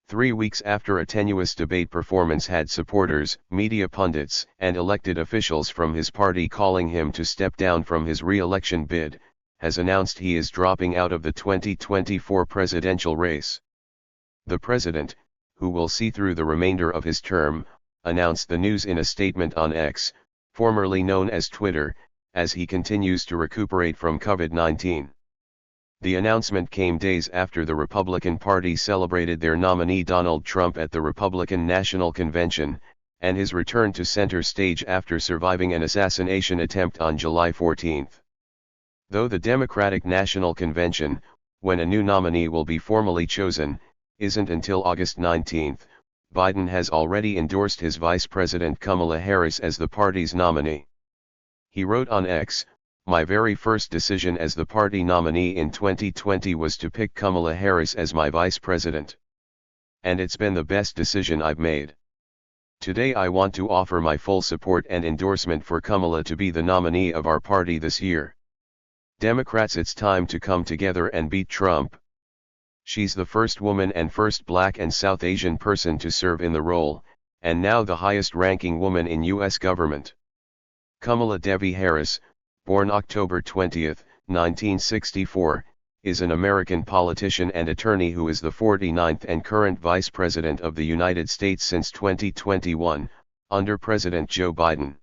3 weeks after a tenuous debate performance had supporters, media pundits, and elected officials from his party calling him to step down from his re-election bid, has announced he is dropping out of the 2024 presidential race. The president, who will see through the remainder of his term, announced the news in a statement on X, formerly known as Twitter, as he continues to recuperate from COVID-19. The announcement came days after the Republican Party celebrated their nominee Donald Trump at the Republican National Convention, and his return to center stage after surviving an assassination attempt on July 14. Though the Democratic National Convention, when a new nominee will be formally chosen, isn't until August 19, Biden has already endorsed his Vice President Kamala Harris as the party's nominee. He wrote on X, "My very first decision as the party nominee in 2020 was to pick Kamala Harris as my vice president. And it's been the best decision I've made. Today I want to offer my full support and endorsement for Kamala to be the nominee of our party this year. Democrats, it's time to come together and beat Trump. She's the first woman and first Black and South Asian person to serve in the role, and now the highest-ranking woman in U.S. government." Kamala Devi Harris, born October 20, 1964, is an American politician and attorney who is the 49th and current Vice President of the United States since 2021, under President Joe Biden.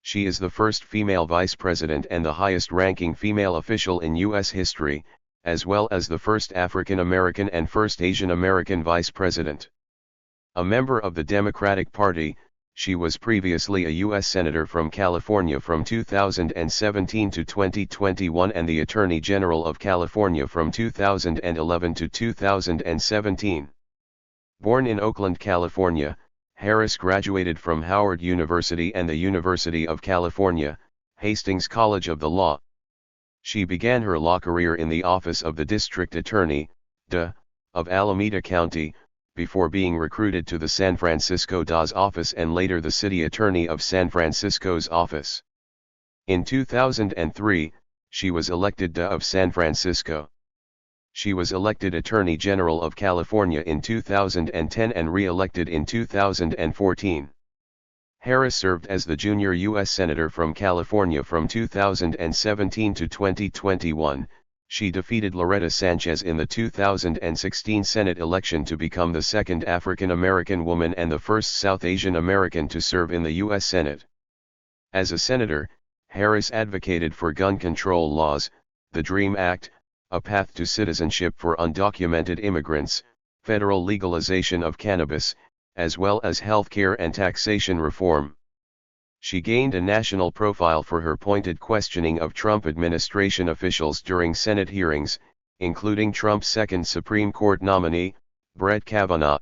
She is the first female vice president and the highest-ranking female official in U.S. history, as well as the first African American and first Asian American vice president. A member of the Democratic Party, she was previously a U.S. Senator from California from 2017 to 2021 and the Attorney General of California from 2011 to 2017. Born in Oakland, California, Harris graduated from Howard University and the University of California, Hastings College of the Law. She began her law career in the office of the District Attorney, of Alameda County, before being recruited to the San Francisco DA's office and later the City Attorney of San Francisco's office. In 2003, she was elected DA of San Francisco. She was elected Attorney General of California in 2010 and re-elected in 2014. Harris served as the junior U.S. Senator from California from 2017 to 2021. She defeated Loretta Sanchez in the 2016 Senate election to become the second African American woman and the first South Asian American to serve in the U.S. Senate. As a senator, Harris advocated for gun control laws, the DREAM Act, a path to citizenship for undocumented immigrants, federal legalization of cannabis, as well as health care and taxation reform. She gained a national profile for her pointed questioning of Trump administration officials during Senate hearings, including Trump's second Supreme Court nominee, Brett Kavanaugh.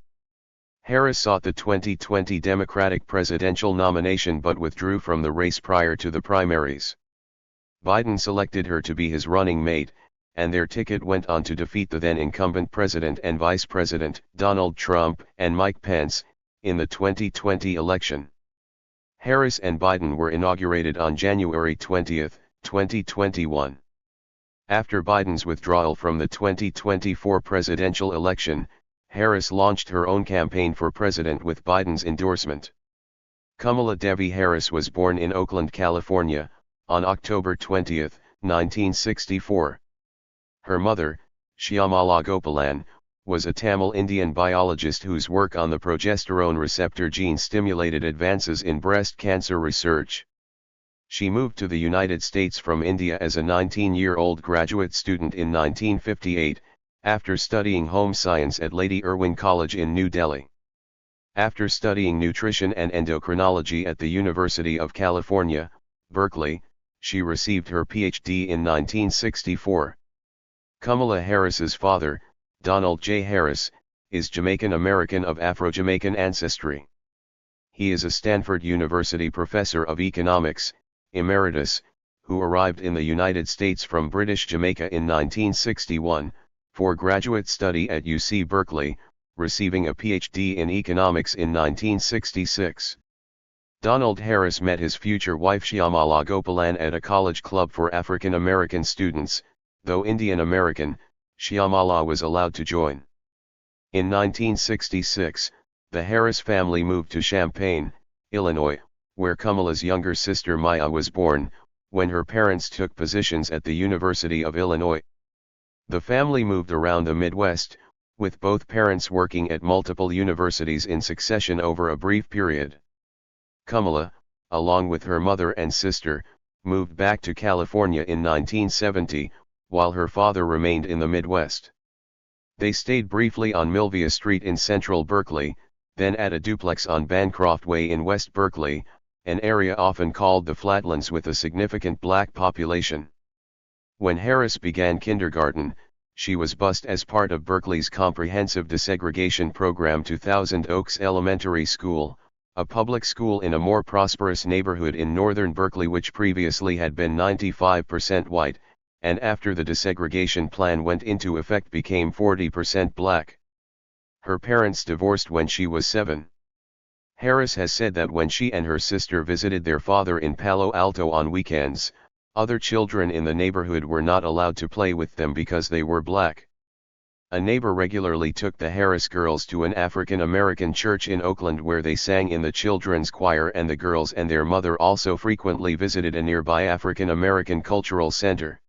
Harris sought the 2020 Democratic presidential nomination but withdrew from the race prior to the primaries. Biden selected her to be his running mate, and their ticket went on to defeat the then incumbent President and Vice President, Donald Trump and Mike Pence, in the 2020 election. Harris and Biden were inaugurated on January 20, 2021. After Biden's withdrawal from the 2024 presidential election, Harris launched her own campaign for president with Biden's endorsement. Kamala Devi Harris was born in Oakland, California, on October 20, 1964. Her mother, Shyamala Gopalan, was a Tamil Indian biologist whose work on the progesterone receptor gene stimulated advances in breast cancer research. She moved to the United States from India as a 19-year-old graduate student in 1958, after studying home science at Lady Irwin College in New Delhi. After studying nutrition and endocrinology at the University of California, Berkeley, she received her PhD in 1964. Kamala Harris's father, Donald J. Harris, is Jamaican-American of Afro-Jamaican ancestry. He is a Stanford University professor of economics, emeritus, who arrived in the United States from British Jamaica in 1961, for graduate study at UC Berkeley, receiving a PhD in economics in 1966. Donald Harris met his future wife Shyamala Gopalan at a college club for African American students. Though Indian American, Shyamala was allowed to join. In 1966, the Harris family moved to Champaign, Illinois, where Kamala's younger sister Maya was born, when her parents took positions at the University of Illinois. The family moved around the Midwest, with both parents working at multiple universities in succession over a brief period. Kamala, along with her mother and sister, moved back to California in 1970, while her father remained in the Midwest. They stayed briefly on Milvia Street in central Berkeley, then at a duplex on Bancroft Way in West Berkeley, an area often called the Flatlands with a significant black population. When Harris began kindergarten, she was bused as part of Berkeley's comprehensive desegregation program to Thousand Oaks Elementary School, a public school in a more prosperous neighborhood in northern Berkeley which previously had been 95% white, and after the desegregation plan went into effect became 40% black. Her parents divorced when she was 7. Harris has said that when she and her sister visited their father in Palo Alto on weekends, other children in the neighborhood were not allowed to play with them because they were black. A neighbor regularly took the Harris girls to an African American church in Oakland where they sang in the children's choir, and the girls and their mother also frequently visited a nearby African American cultural center.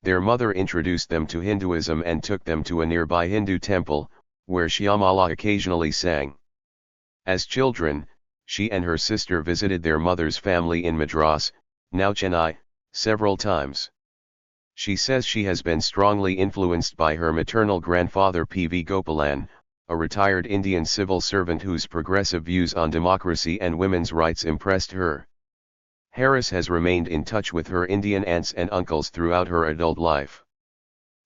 Their mother introduced them to Hinduism and took them to a nearby Hindu temple, where Shyamala occasionally sang. As children, she and her sister visited their mother's family in Madras, now Chennai, several times. She says she has been strongly influenced by her maternal grandfather P.V. Gopalan, a retired Indian civil servant whose progressive views on democracy and women's rights impressed her. Harris has remained in touch with her Indian aunts and uncles throughout her adult life.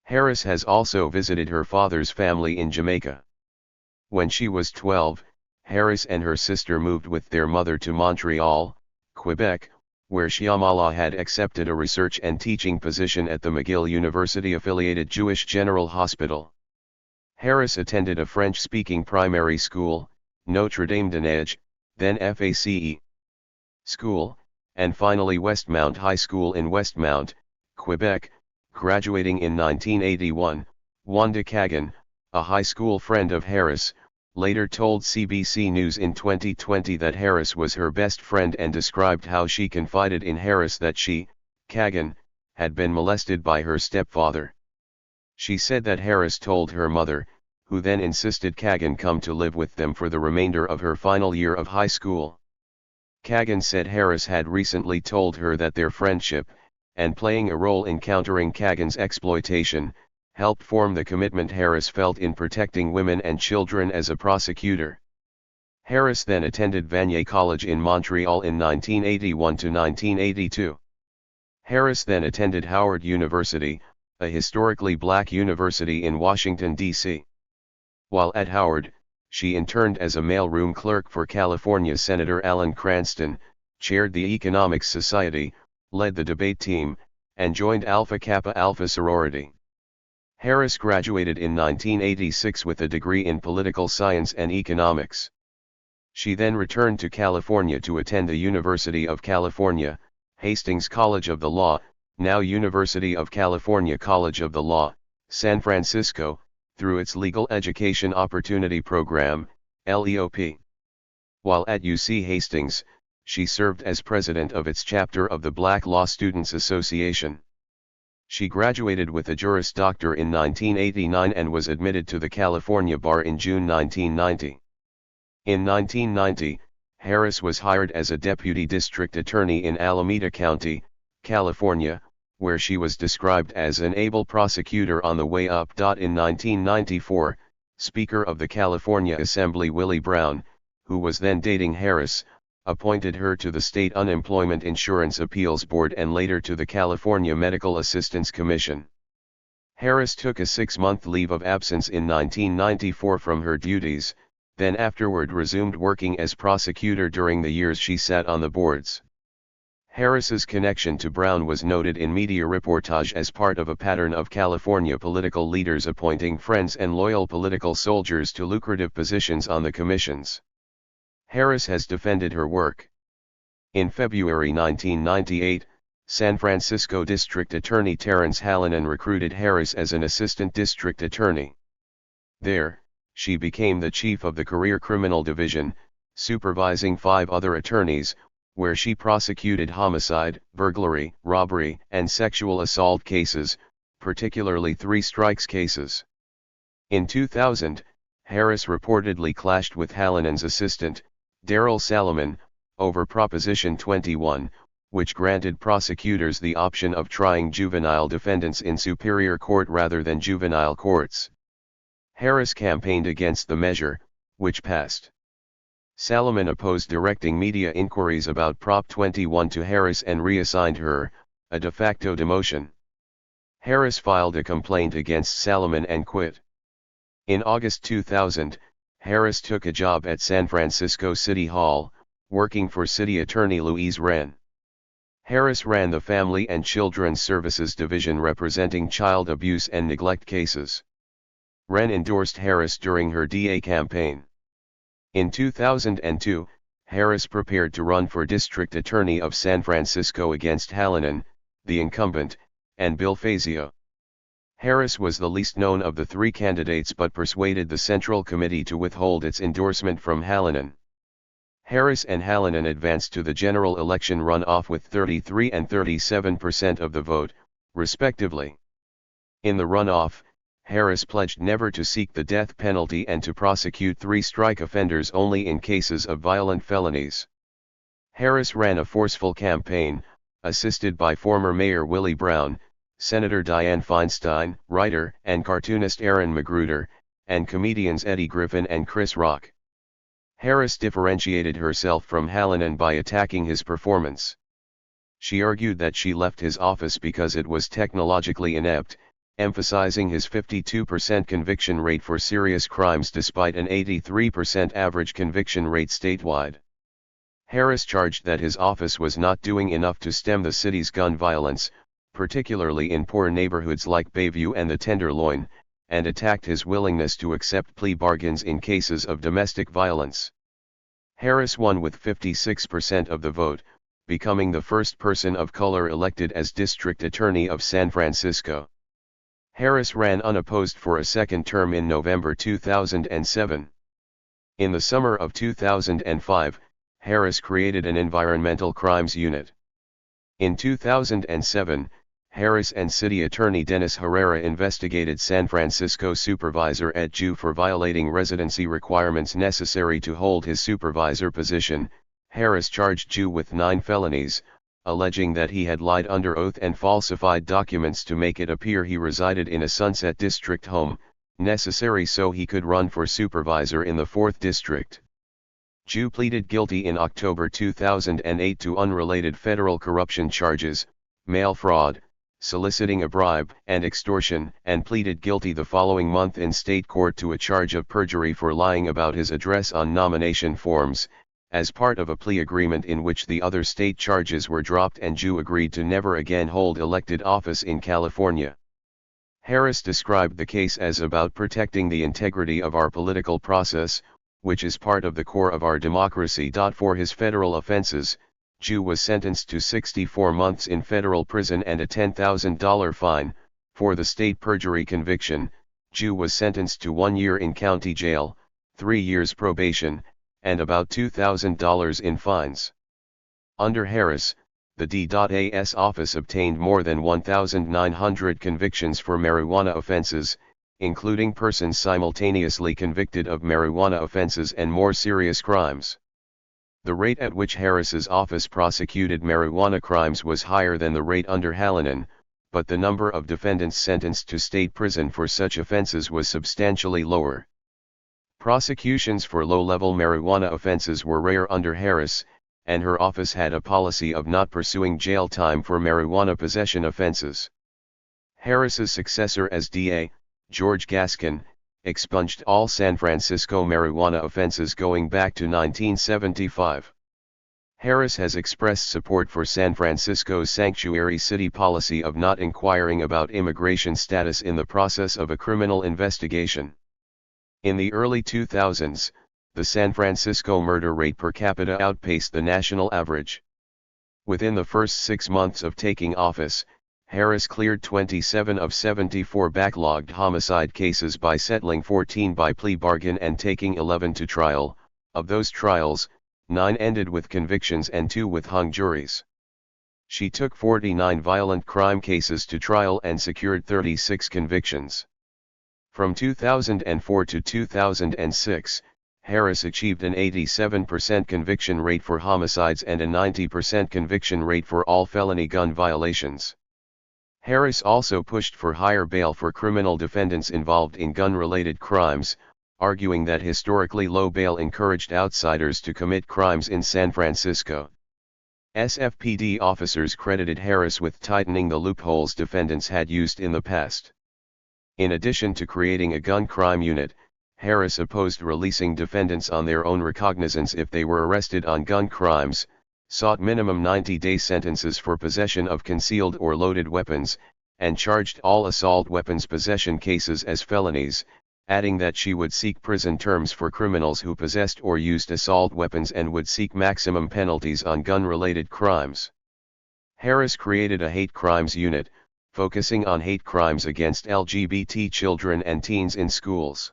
Harris has also visited her father's family in Jamaica. When she was 12, Harris and her sister moved with their mother to Montreal, Quebec, where Shyamala had accepted a research and teaching position at the McGill University-affiliated Jewish General Hospital. Harris attended a French-speaking primary school, Notre Dame de Neige, then FACE School, and finally Westmount High School in Westmount, Quebec, graduating in 1981. Wanda Kagan, a high school friend of Harris, later told CBC News in 2020 that Harris was her best friend and described how she confided in Harris that she, Kagan, had been molested by her stepfather. She said that Harris told her mother, who then insisted Kagan come to live with them for the remainder of her final year of high school. Kagan said Harris had recently told her that their friendship, and playing a role in countering Kagan's exploitation, helped form the commitment Harris felt in protecting women and children as a prosecutor. Harris then attended Vanier College in Montreal in 1981 to 1982. Harris then attended Howard University, a historically black university in Washington, D.C. While at Howard, she interned as a mailroom clerk for California Senator Alan Cranston, chaired the Economics Society, led the debate team, and joined Alpha Kappa Alpha sorority. Harris graduated in 1986 with a degree in political science and economics. She then returned to California to attend the University of California, Hastings College of the Law, now University of California College of the Law, San Francisco, through its Legal Education Opportunity Program, LEOP. While at UC Hastings, she served as president of its chapter of the Black Law Students Association. She graduated with a Juris Doctor in 1989 and was admitted to the California Bar in June 1990. In 1990, Harris was hired as a deputy district attorney in Alameda County, California, where she was described as an able prosecutor on the way up. In 1994, Speaker of the California Assembly Willie Brown, who was then dating Harris, appointed her to the State Unemployment Insurance Appeals Board and later to the California Medical Assistance Commission. Harris took a 6-month leave of absence in 1994 from her duties, then afterward resumed working as prosecutor during the years she sat on the boards. Harris's connection to Brown was noted in media reportage as part of a pattern of California political leaders appointing friends and loyal political soldiers to lucrative positions on the commissions. Harris has defended her work. In February 1998, San Francisco District Attorney Terrence Hallinan recruited Harris as an assistant district attorney. There, She became the chief of the Career Criminal Division, supervising 5 other attorneys, where she prosecuted homicide, burglary, robbery, and sexual assault cases, particularly 3 strikes cases. In 2000, Harris reportedly clashed with Hallinan's assistant, Darrell Salomon, over Proposition 21, which granted prosecutors the option of trying juvenile defendants in superior court rather than juvenile courts. Harris campaigned against the measure, which passed. Salomon opposed directing media inquiries about Prop 21 to Harris and reassigned her, a de facto demotion. Harris filed a complaint against Salomon and quit. In August 2000, Harris took a job at San Francisco City Hall, working for City Attorney Louise Wren. Harris ran the Family and Children's Services Division representing child abuse and neglect cases. Wren endorsed Harris during her DA campaign. In 2002, Harris prepared to run for District Attorney of San Francisco against Hallinan, the incumbent, and Bill Fazio. Harris was the least known of the 3 candidates but persuaded the Central Committee to withhold its endorsement from Hallinan. Harris and Hallinan advanced to the general election runoff with 33% and 37% of the vote, respectively. In the runoff, Harris pledged never to seek the death penalty and to prosecute 3 strike offenders only in cases of violent felonies. Harris ran a forceful campaign, assisted by former Mayor Willie Brown, Senator Dianne Feinstein, writer and cartoonist Aaron Magruder, and comedians Eddie Griffin and Chris Rock. Harris differentiated herself from Hallinan by attacking his performance. She argued that she left his office because it was technologically inept, emphasizing his 52% conviction rate for serious crimes despite an 83% average conviction rate statewide. Harris charged that his office was not doing enough to stem the city's gun violence, particularly in poor neighborhoods like Bayview and the Tenderloin, and attacked his willingness to accept plea bargains in cases of domestic violence. Harris won with 56% of the vote, becoming the first person of color elected as District Attorney of San Francisco. Harris ran unopposed for a second term in November 2007. In the summer of 2005, Harris created an environmental crimes unit. In 2007, Harris and City Attorney Dennis Herrera investigated San Francisco Supervisor Ed Ju for violating residency requirements necessary to hold his supervisor position. Harris charged Ju with 9 felonies, alleging that he had lied under oath and falsified documents to make it appear he resided in a Sunset District home, necessary so he could run for supervisor in the 4th District. Ju pleaded guilty in October 2008 to unrelated federal corruption charges, mail fraud, soliciting a bribe, and extortion, and pleaded guilty the following month in state court to a charge of perjury for lying about his address on nomination forms, as part of a plea agreement in which the other state charges were dropped and Ju agreed to never again hold elected office in California. Harris described the case as about protecting the integrity of our political process, which is part of the core of our democracy. For his federal offenses, Ju was sentenced to 64 months in federal prison and a $10,000 fine. For the state perjury conviction, Ju was sentenced to 1 year in county jail, 3 years probation, and about $2,000 in fines. Under Harris, the D.A.'s office obtained more than 1,900 convictions for marijuana offenses, including persons simultaneously convicted of marijuana offenses and more serious crimes. The rate at which Harris's office prosecuted marijuana crimes was higher than the rate under Hallinan, but the number of defendants sentenced to state prison for such offenses was substantially lower. Prosecutions for low-level marijuana offenses were rare under Harris, and her office had a policy of not pursuing jail time for marijuana possession offenses. Harris's successor as DA, George Gaskin, expunged all San Francisco marijuana offenses going back to 1975. Harris has expressed support for San Francisco's sanctuary city policy of not inquiring about immigration status in the process of a criminal investigation. In the early 2000s, the San Francisco murder rate per capita outpaced the national average. Within the first 6 months of taking office, Harris cleared 27 of 74 backlogged homicide cases by settling 14 by plea bargain and taking 11 to trial. Of those trials, 9 ended with convictions and 2 with hung juries. She took 49 violent crime cases to trial and secured 36 convictions. From 2004 to 2006, Harris achieved an 87% conviction rate for homicides and a 90% conviction rate for all felony gun violations. Harris also pushed for higher bail for criminal defendants involved in gun-related crimes, arguing that historically low bail encouraged outsiders to commit crimes in San Francisco. SFPD officers credited Harris with tightening the loopholes defendants had used in the past. In addition to creating a gun crime unit, Harris opposed releasing defendants on their own recognizance if they were arrested on gun crimes, sought minimum 90-day sentences for possession of concealed or loaded weapons, and charged all assault weapons possession cases as felonies, adding that she would seek prison terms for criminals who possessed or used assault weapons and would seek maximum penalties on gun-related crimes. Harris created a hate crimes unit, focusing on hate crimes against LGBT children and teens in schools.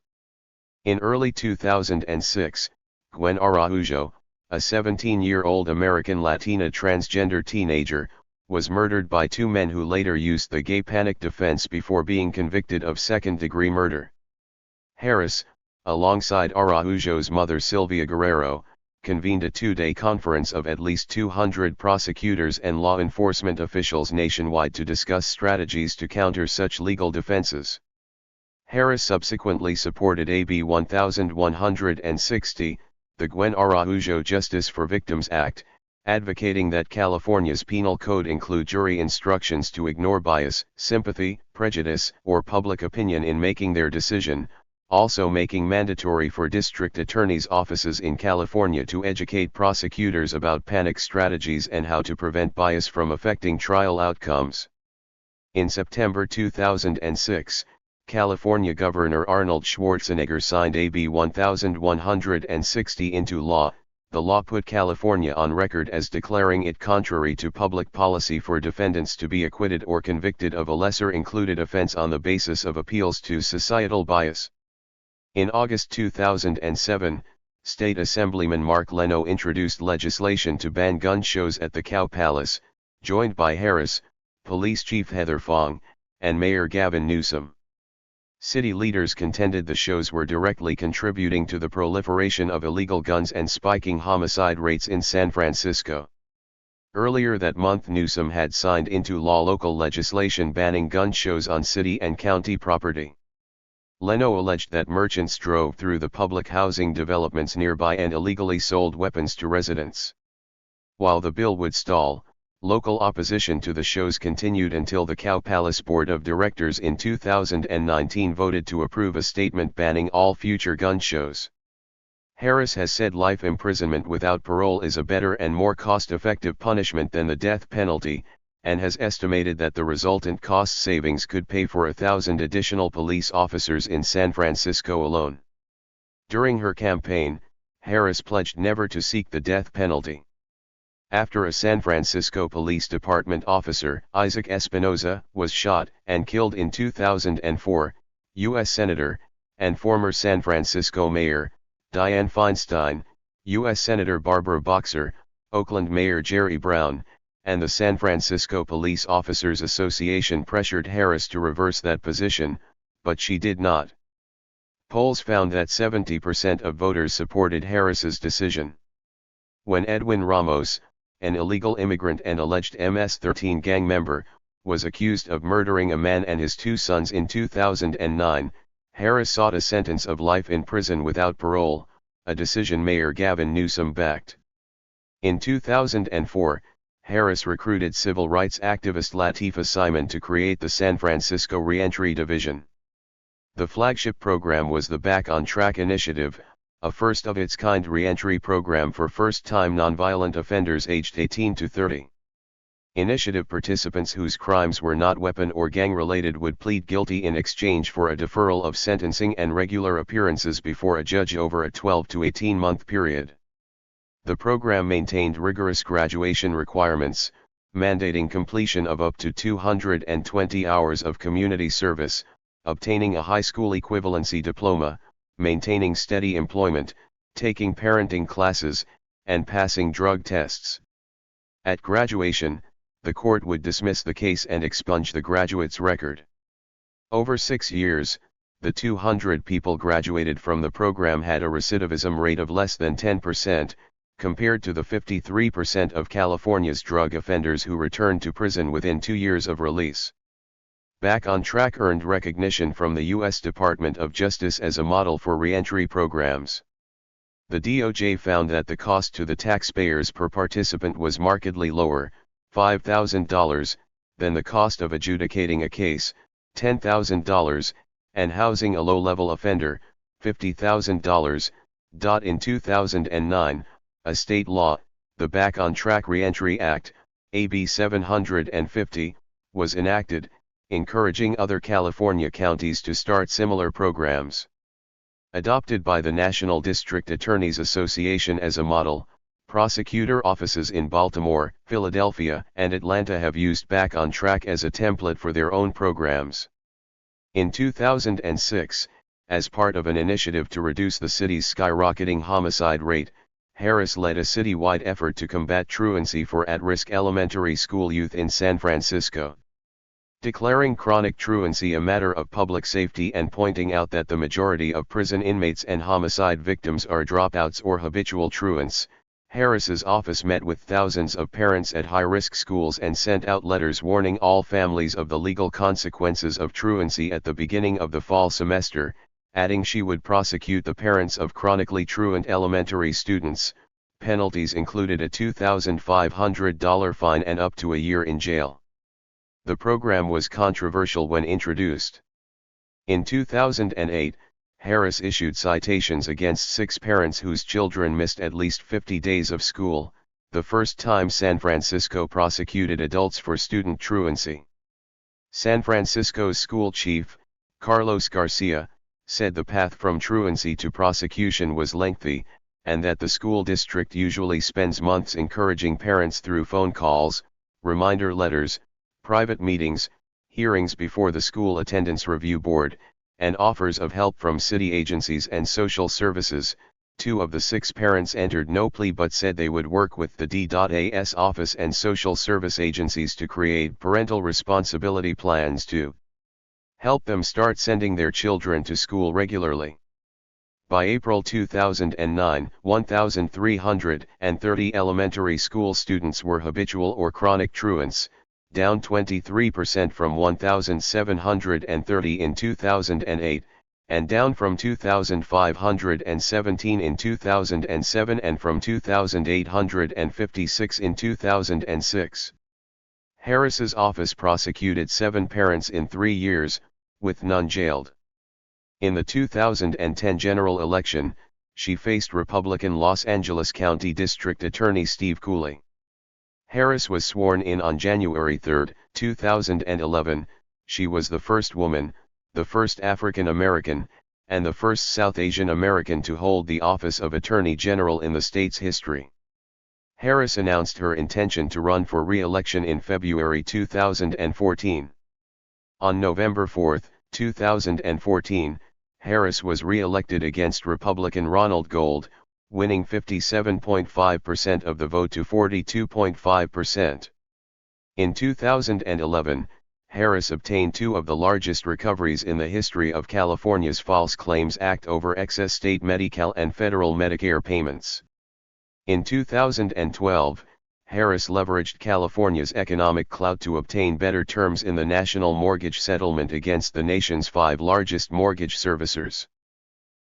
In early 2006, Gwen Araujo, a 17-year-old American Latina transgender teenager, was murdered by 2 men who later used the gay panic defense before being convicted of second-degree murder. Harris, alongside Araujo's mother Sylvia Guerrero, convened a 2-day conference of at least 200 prosecutors and law enforcement officials nationwide to discuss strategies to counter such legal defenses. Harris subsequently supported AB 1160, the Gwen Araujo Justice for Victims Act, advocating that California's penal code include jury instructions to ignore bias, sympathy, prejudice, or public opinion in making their decision, also making mandatory for district attorneys' offices in California to educate prosecutors about panic strategies and how to prevent bias from affecting trial outcomes. In September 2006, California Governor Arnold Schwarzenegger signed AB 1160 into law. The law put California on record as declaring it contrary to public policy for defendants to be acquitted or convicted of a lesser-included offense on the basis of appeals to societal bias. In August 2007, State Assemblyman Mark Leno introduced legislation to ban gun shows at the Cow Palace, joined by Harris, Police Chief Heather Fong, and Mayor Gavin Newsom. City leaders contended the shows were directly contributing to the proliferation of illegal guns and spiking homicide rates in San Francisco. Earlier that month, Newsom had signed into law local legislation banning gun shows on city and county property. Leno alleged that merchants drove through the public housing developments nearby and illegally sold weapons to residents. While the bill would stall, local opposition to the shows continued until the Cow Palace Board of Directors in 2019 voted to approve a statement banning all future gun shows. Harris has said life imprisonment without parole is a better and more cost-effective punishment than the death penalty, and has estimated that the resultant cost savings could pay for 1,000 additional police officers in San Francisco alone. During her campaign, Harris pledged never to seek the death penalty. After a San Francisco Police Department officer, Isaac Espinoza, was shot and killed in 2004, U.S. Senator, and former San Francisco Mayor, Dianne Feinstein, U.S. Senator Barbara Boxer, Oakland Mayor Jerry Brown, and the San Francisco Police Officers Association pressured Harris to reverse that position, but she did not. Polls found that 70% of voters supported Harris's decision. When Edwin Ramos, an illegal immigrant and alleged MS-13 gang member, was accused of murdering a man and his 2 sons in 2009, Harris sought a sentence of life in prison without parole, a decision Mayor Gavin Newsom backed. In 2004, Harris recruited civil rights activist Latifah Simon to create the San Francisco Reentry Division. The flagship program was the Back on Track initiative, a first-of-its-kind reentry program for first-time nonviolent offenders aged 18 to 30. Initiative participants whose crimes were not weapon or gang-related would plead guilty in exchange for a deferral of sentencing and regular appearances before a judge over a 12 to 18-month period. The program maintained rigorous graduation requirements, mandating completion of up to 220 hours of community service, obtaining a high school equivalency diploma, maintaining steady employment, taking parenting classes, and passing drug tests. At graduation, the court would dismiss the case and expunge the graduate's record. Over 6 years, the 200 people graduated from the program had a recidivism rate of less than 10%, compared to the 53% of California's drug offenders who returned to prison within 2 years of release. Back on Track earned recognition from the U.S. Department of Justice as a model for reentry programs. The DOJ found that the cost to the taxpayers per participant was markedly lower, $5,000, than the cost of adjudicating a case, $10,000, and housing a low-level offender, $50,000. In 2009, a state law, the Back on Track Reentry Act, AB 750, was enacted, encouraging other California counties to start similar programs. Adopted by the National District Attorneys Association as a model, prosecutor offices in Baltimore, Philadelphia, and Atlanta have used Back on Track as a template for their own programs. In 2006, as part of an initiative to reduce the city's skyrocketing homicide rate, Harris led a citywide effort to combat truancy for at-risk elementary school youth in San Francisco. Declaring chronic truancy a matter of public safety and pointing out that the majority of prison inmates and homicide victims are dropouts or habitual truants, Harris's office met with thousands of parents at high-risk schools and sent out letters warning all families of the legal consequences of truancy at the beginning of the fall semester, adding she would prosecute the parents of chronically truant elementary students. Penalties included a $2,500 fine and up to a year in jail. The program was controversial when introduced. In 2008, Harris issued citations against 6 parents whose children missed at least 50 days of school, the first time San Francisco prosecuted adults for student truancy. San Francisco's school chief, Carlos Garcia, said the path from truancy to prosecution was lengthy, and that the school district usually spends months encouraging parents through phone calls, reminder letters, private meetings, hearings before the School Attendance Review Board, and offers of help from city agencies and social services. 2 of the 6 parents entered no plea but said they would work with the D.A.'s office and social service agencies to create parental responsibility plans to help them start sending their children to school regularly. By April 2009, 1,330 elementary school students were habitual or chronic truants, down 23% from 1,730 in 2008, and down from 2,517 in 2007 and from 2,856 in 2006. Harris's office prosecuted 7 parents in 3 years, with none jailed. In the 2010 general election, she faced Republican Los Angeles County District Attorney Steve Cooley. Harris was sworn in on January 3, 2011. She was the first woman, the first African American, and the first South Asian American to hold the office of Attorney General in the state's history. Harris announced her intention to run for re-election in February 2014. On November 4, 2014, Harris was re-elected against Republican Ronald Gold, winning 57.5% of the vote to 42.5%. In 2011, Harris obtained 2 of the largest recoveries in the history of California's False Claims Act over excess state Medi-Cal and federal Medicare payments. In 2012, Harris leveraged California's economic clout to obtain better terms in the national mortgage settlement against the nation's 5 largest mortgage servicers.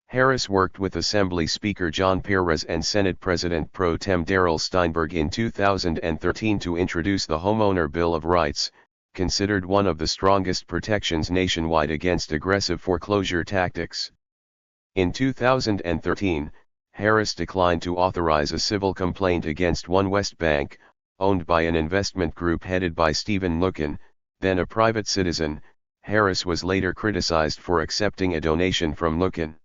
Harris worked with Assembly Speaker John Perez and Senate President Pro Tem Darrell Steinberg in 2013 to introduce the Homeowner Bill of Rights, considered one of the strongest protections nationwide against aggressive foreclosure tactics. In 2013, Harris declined to authorize a civil complaint against One West Bank, owned by an investment group headed by Stephen Lookin, then a private citizen. Harris was later criticized for accepting a donation from Lookin.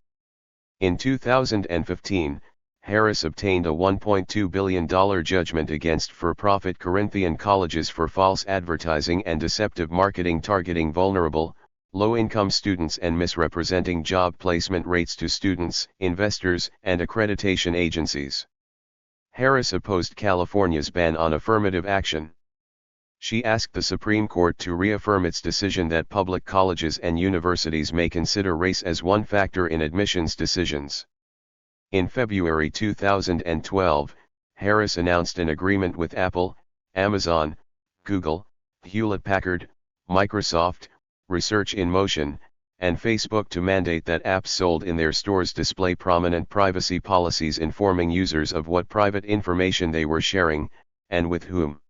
In 2015, Harris obtained a $1.2 billion judgment against for-profit Corinthian colleges for false advertising and deceptive marketing targeting vulnerable, low-income students and misrepresenting job placement rates to students, investors, and accreditation agencies. Harris opposed California's ban on affirmative action. She asked the Supreme Court to reaffirm its decision that public colleges and universities may consider race as one factor in admissions decisions. In February 2012, Harris announced an agreement with Apple, Amazon, Google, Hewlett-Packard, Microsoft, Research in Motion, and Facebook to mandate that apps sold in their stores display prominent privacy policies informing users of what private information they were sharing, and with whom.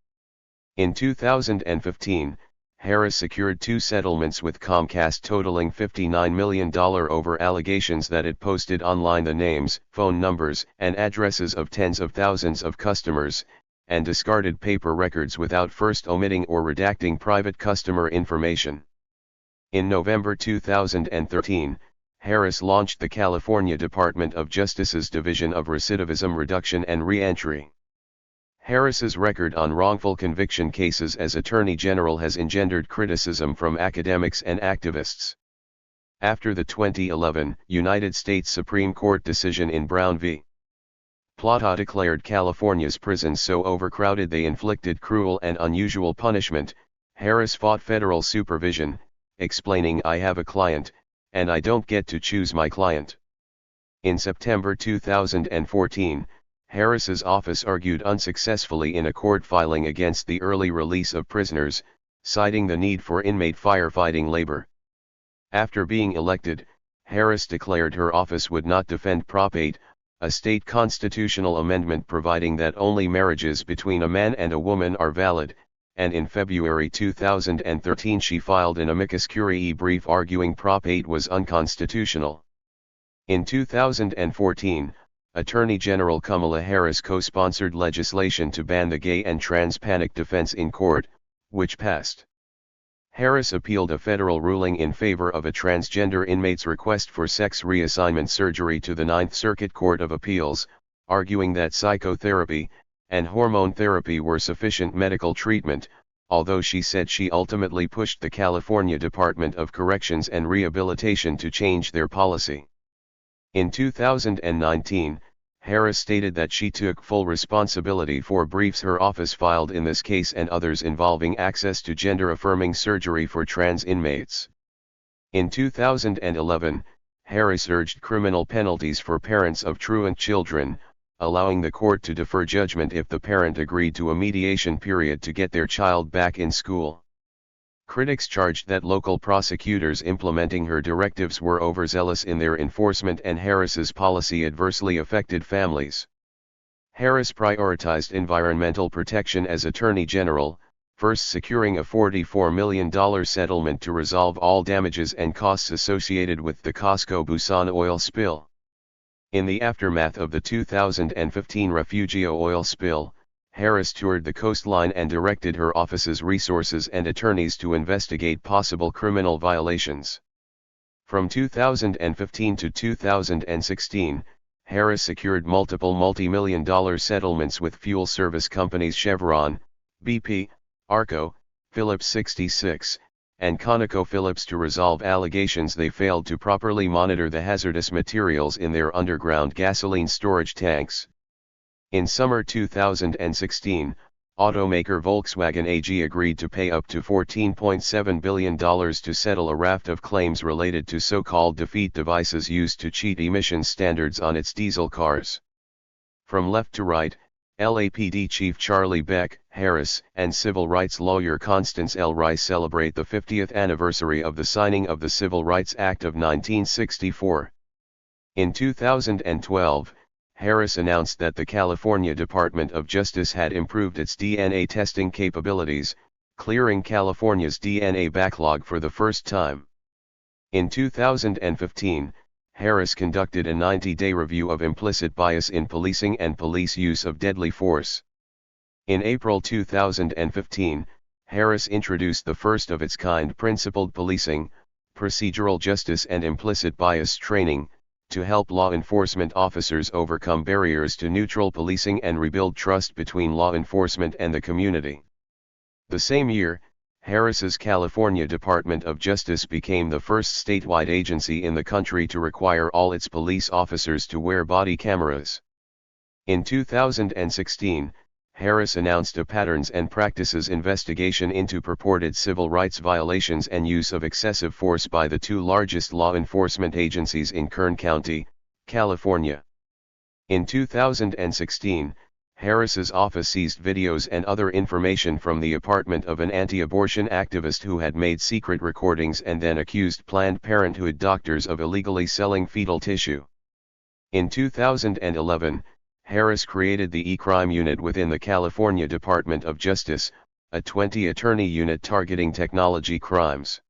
In 2015, Harris secured 2 settlements with Comcast totaling $59 million over allegations that it posted online the names, phone numbers, and addresses of tens of thousands of customers, and discarded paper records without first omitting or redacting private customer information. In November 2013, Harris launched the California Department of Justice's Division of Recidivism Reduction and Reentry. Harris's record on wrongful conviction cases as Attorney General has engendered criticism from academics and activists. After the 2011 United States Supreme Court decision in Brown v. Plata declared California's prisons so overcrowded they inflicted cruel and unusual punishment, Harris fought federal supervision, explaining, "I have a client, and I don't get to choose my client." In September 2014, Harris's office argued unsuccessfully in a court filing against the early release of prisoners, citing the need for inmate firefighting labor. After being elected, Harris declared her office would not defend Prop 8, a state constitutional amendment providing that only marriages between a man and a woman are valid, and in February 2013 she filed an amicus curiae brief arguing Prop 8 was unconstitutional. In 2014, Attorney General Kamala Harris co-sponsored legislation to ban the gay and trans panic defense in court, which passed. Harris appealed a federal ruling in favor of a transgender inmate's request for sex reassignment surgery to the Ninth Circuit Court of Appeals, arguing that psychotherapy and hormone therapy were sufficient medical treatment, although she said she ultimately pushed the California Department of Corrections and Rehabilitation to change their policy. In 2019, Harris stated that she took full responsibility for briefs her office filed in this case and others involving access to gender-affirming surgery for trans inmates. In 2011, Harris urged criminal penalties for parents of truant children, allowing the court to defer judgment if the parent agreed to a mediation period to get their child back in school. Critics charged that local prosecutors implementing her directives were overzealous in their enforcement and Harris's policy adversely affected families. Harris prioritized environmental protection as Attorney General, first securing a $44 million settlement to resolve all damages and costs associated with the Costco-Busan oil spill. In the aftermath of the 2015 Refugio oil spill, Harris toured the coastline and directed her office's resources and attorneys to investigate possible criminal violations. From 2015 to 2016, Harris secured multiple multi-million-dollar settlements with fuel service companies Chevron, BP, Arco, Phillips 66, and ConocoPhillips to resolve allegations they failed to properly monitor the hazardous materials in their underground gasoline storage tanks. In summer 2016, automaker Volkswagen AG agreed to pay up to $14.7 billion to settle a raft of claims related to so-called defeat devices used to cheat emissions standards on its diesel cars. From left to right, LAPD Chief Charlie Beck, Harris, and civil rights lawyer Constance L. Rice celebrate the 50th anniversary of the signing of the Civil Rights Act of 1964. In 2012, Harris announced that the California Department of Justice had improved its DNA testing capabilities, clearing California's DNA backlog for the first time. In 2015, Harris conducted a 90-day review of implicit bias in policing and police use of deadly force. In April 2015, Harris introduced the first of its kind principled policing, procedural justice and implicit bias training, to help law enforcement officers overcome barriers to neutral policing and rebuild trust between law enforcement and the community. The same year, Harris's California Department of Justice became the first statewide agency in the country to require all its police officers to wear body cameras. In 2016, Harris announced a patterns and practices investigation into purported civil rights violations and use of excessive force by the two largest law enforcement agencies in Kern County, California. In 2016, Harris's office seized videos and other information from the apartment of an anti-abortion activist who had made secret recordings and then accused Planned Parenthood doctors of illegally selling fetal tissue. In 2011, Harris created the E-Crime Unit within the California Department of Justice, a 20-attorney unit targeting technology crimes.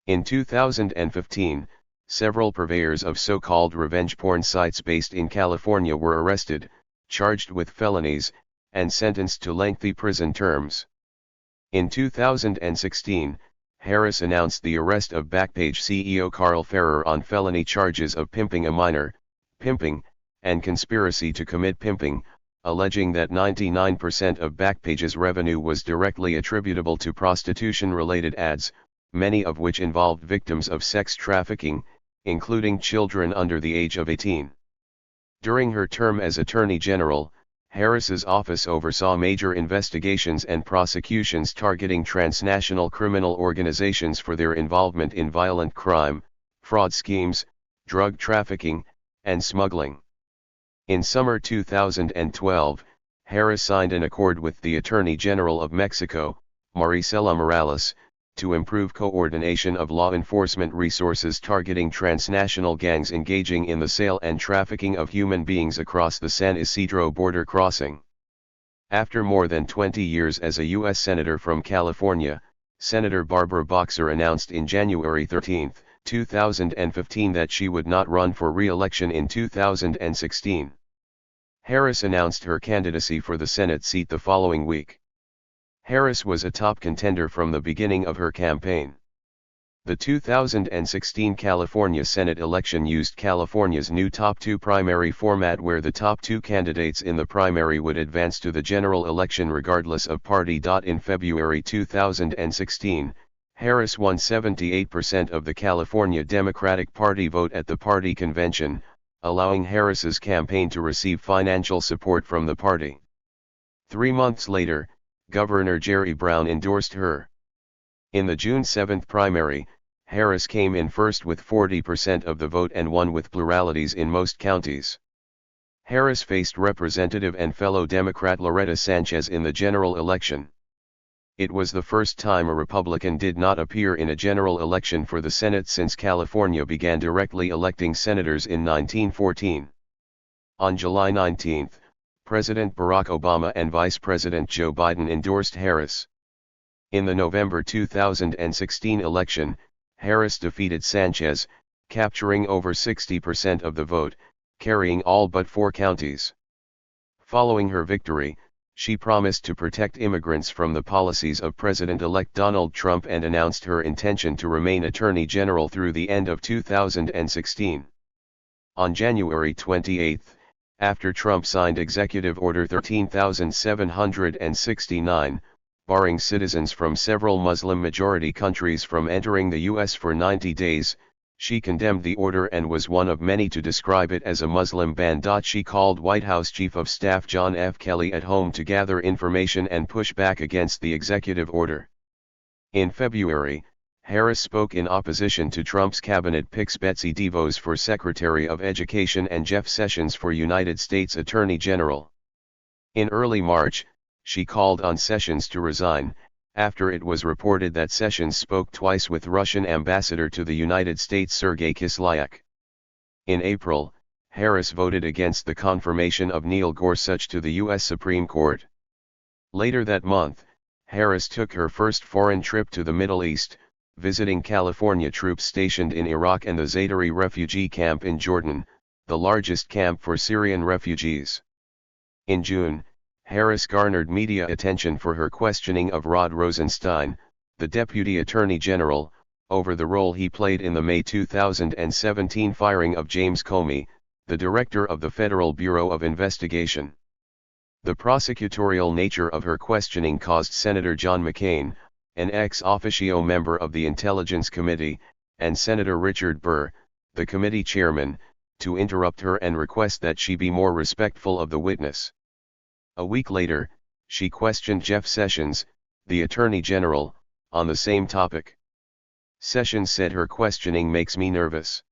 In 2015, several purveyors of so-called revenge porn sites based in California were arrested, charged with felonies, and sentenced to lengthy prison terms. In 2016, Harris announced the arrest of Backpage CEO Carl Ferrer on felony charges of pimping a minor, pimping, and conspiracy to commit pimping, alleging that 99% of Backpage's revenue was directly attributable to prostitution-related ads, many of which involved victims of sex trafficking, including children under the age of 18. During her term as Attorney General, Harris's office oversaw major investigations and prosecutions targeting transnational criminal organizations for their involvement in violent crime, fraud schemes, drug trafficking, and smuggling. In summer 2012, Harris signed an accord with the Attorney General of Mexico, Marisela Morales, to improve coordination of law enforcement resources targeting transnational gangs engaging in the sale and trafficking of human beings across the San Isidro border crossing. After more than 20 years as a U.S. Senator from California, Senator Barbara Boxer announced in January 13, 2015 that she would not run for re-election in 2016. Harris announced her candidacy for the Senate seat the following week. Harris was a top contender from the beginning of her campaign. The 2016 California Senate election used California's new top two primary format where the top two candidates in the primary would advance to the general election regardless of party. In February 2016, Harris won 78% of the California Democratic Party vote at the party convention, allowing Harris's campaign to receive financial support from the party. 3 months later, Governor Jerry Brown endorsed her. In the June 7 primary, Harris came in first with 40% of the vote and won with pluralities in most counties. Harris faced Representative and fellow Democrat Loretta Sanchez in the general election. It was the first time a Republican did not appear in a general election for the Senate since California began directly electing senators in 1914. On July 19, President Barack Obama and Vice President Joe Biden endorsed Harris. In the November 2016 election, Harris defeated Sanchez, capturing over 60% of the vote, carrying all but 4 counties. Following her victory, she promised to protect immigrants from the policies of President-elect Donald Trump and announced her intention to remain Attorney General through the end of 2016. On January 28, after Trump signed Executive Order 13769, barring citizens from several Muslim-majority countries from entering the U.S. for 90 days, she condemned the order and was one of many to describe it as a Muslim ban. She called White House Chief of Staff John F. Kelly at home to gather information and push back against the executive order. In February, Harris spoke in opposition to Trump's cabinet picks Betsy DeVos for Secretary of Education and Jeff Sessions for United States Attorney General. In early March, she called on Sessions to resign, after it was reported that Sessions spoke twice with Russian Ambassador to the United States Sergei Kislyak. In April, Harris voted against the confirmation of Neil Gorsuch to the U.S. Supreme Court. Later that month, Harris took her first foreign trip to the Middle East, visiting California troops stationed in Iraq and the Zaatari refugee camp in Jordan, the largest camp for Syrian refugees. In June, Harris garnered media attention for her questioning of Rod Rosenstein, the Deputy Attorney General, over the role he played in the May 2017 firing of James Comey, the director of the Federal Bureau of Investigation. The prosecutorial nature of her questioning caused Senator John McCain, an ex officio member of the Intelligence Committee, and Senator Richard Burr, the committee chairman, to interrupt her and request that she be more respectful of the witness. A week later, she questioned Jeff Sessions, the Attorney General, on the same topic. Sessions said her questioning makes me nervous.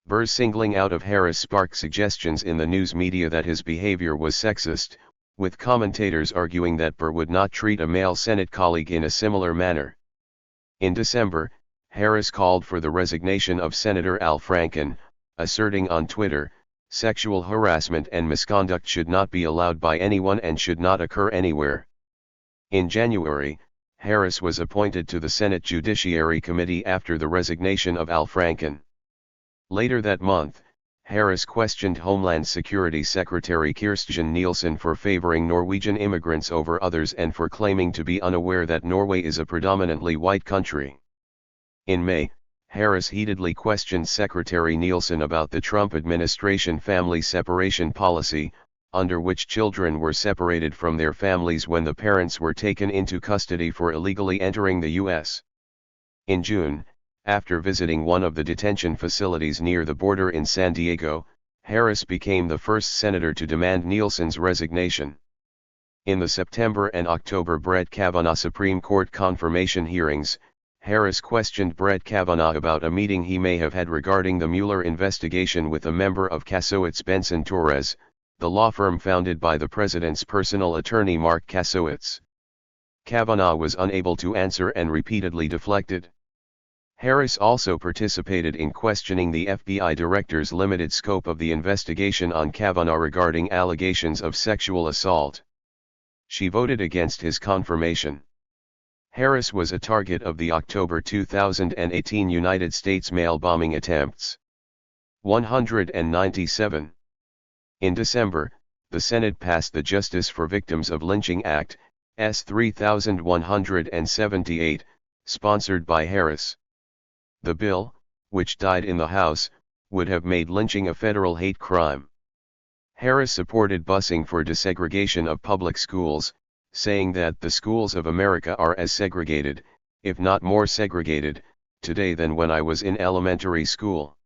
Burr's singling out of Harris sparked suggestions in the news media that his behavior was sexist, with commentators arguing that Burr would not treat a male Senate colleague in a similar manner. In December, Harris called for the resignation of Senator Al Franken, asserting on Twitter, "Sexual harassment and misconduct should not be allowed by anyone and should not occur anywhere." In January, Harris was appointed to the Senate Judiciary Committee after the resignation of Al Franken. Later that month, Harris questioned Homeland Security Secretary Kirstjen Nielsen for favoring Norwegian immigrants over others and for claiming to be unaware that Norway is a predominantly white country. In May, Harris heatedly questioned Secretary Nielsen about the Trump administration family separation policy, under which children were separated from their families when the parents were taken into custody for illegally entering the U.S. In June, after visiting one of the detention facilities near the border in San Diego, Harris became the first senator to demand Nielsen's resignation. In the September and October Brett Kavanaugh Supreme Court confirmation hearings, Harris questioned Brett Kavanaugh about a meeting he may have had regarding the Mueller investigation with a member of Kasowitz Benson Torres, the law firm founded by the president's personal attorney Mark Kasowitz. Kavanaugh was unable to answer and repeatedly deflected. Harris also participated in questioning the FBI director's limited scope of the investigation on Kavanaugh regarding allegations of sexual assault. She voted against his confirmation. Harris was a target of the October 2018 United States mail bombing attempts. 197. In December, the Senate passed the Justice for Victims of Lynching Act, S. 3178, sponsored by Harris. The bill, which died in the House, would have made lynching a federal hate crime. Harris supported busing for desegregation of public schools, saying that the schools of America are as segregated, if not more segregated, today than when I was in elementary school.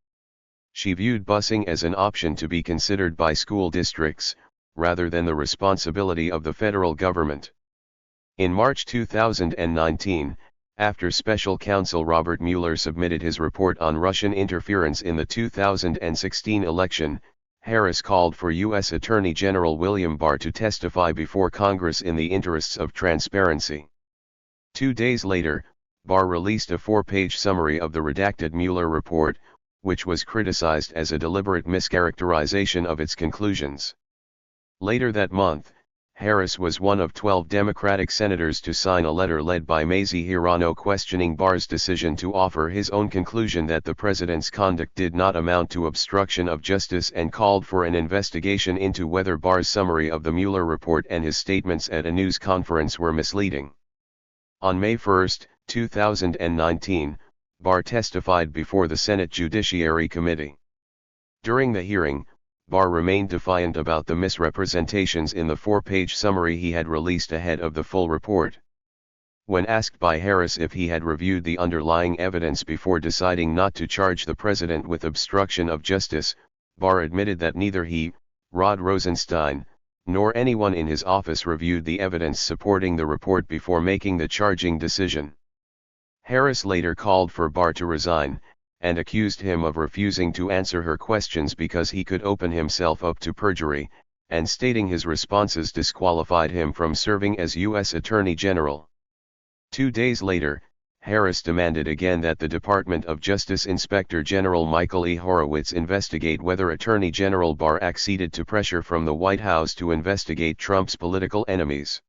She viewed busing as an option to be considered by school districts, rather than the responsibility of the federal government. In March 2019, after Special Counsel Robert Mueller submitted his report on Russian interference in the 2016 election, Harris called for U.S. Attorney General William Barr to testify before Congress in the interests of transparency. 2 days later, Barr released a 4-page summary of the redacted Mueller report, which was criticized as a deliberate mischaracterization of its conclusions. Later that month, Harris was one of 12 Democratic senators to sign a letter led by Mazie Hirono questioning Barr's decision to offer his own conclusion that the president's conduct did not amount to obstruction of justice and called for an investigation into whether Barr's summary of the Mueller report and his statements at a news conference were misleading. On May 1, 2019, Barr testified before the Senate Judiciary Committee. During the hearing, Barr remained defiant about the misrepresentations in the 4-page summary he had released ahead of the full report. When asked by Harris if he had reviewed the underlying evidence before deciding not to charge the president with obstruction of justice, Barr admitted that neither he, Rod Rosenstein, nor anyone in his office reviewed the evidence supporting the report before making the charging decision. Harris later called for Barr to resign, and accused him of refusing to answer her questions because he could open himself up to perjury, and stating his responses disqualified him from serving as U.S. Attorney General. 2 days later, Harris demanded again that the Department of Justice Inspector General Michael E. Horowitz investigate whether Attorney General Barr acceded to pressure from the White House to investigate Trump's political enemies.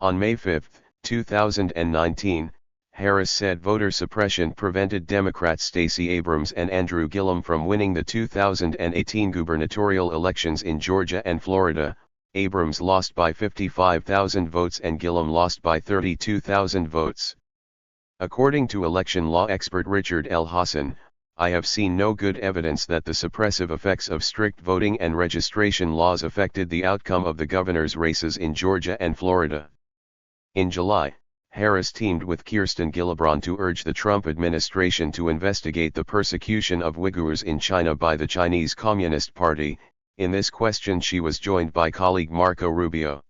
On May 5, 2019, Harris said voter suppression prevented Democrats Stacey Abrams and Andrew Gillum from winning the 2018 gubernatorial elections in Georgia and Florida. Abrams lost by 55,000 votes and Gillum lost by 32,000 votes. According to election law expert Richard L. Hassan, I have seen no good evidence that the suppressive effects of strict voting and registration laws affected the outcome of the governor's races in Georgia and Florida. In July, Harris teamed with Kirsten Gillibrand to urge the Trump administration to investigate the persecution of Uyghurs in China by the Chinese Communist Party. In this question she was joined by colleague Marco Rubio.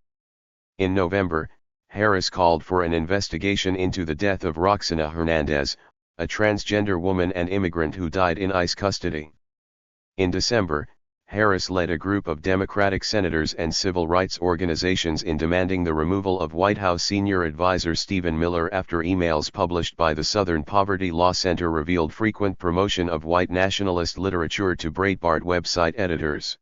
In November, Harris called for an investigation into the death of Roxana Hernandez, a transgender woman and immigrant who died in ICE custody. In December, Harris led a group of Democratic senators and civil rights organizations in demanding the removal of White House senior advisor Stephen Miller after emails published by the Southern Poverty Law Center revealed frequent promotion of white nationalist literature to Breitbart website editors.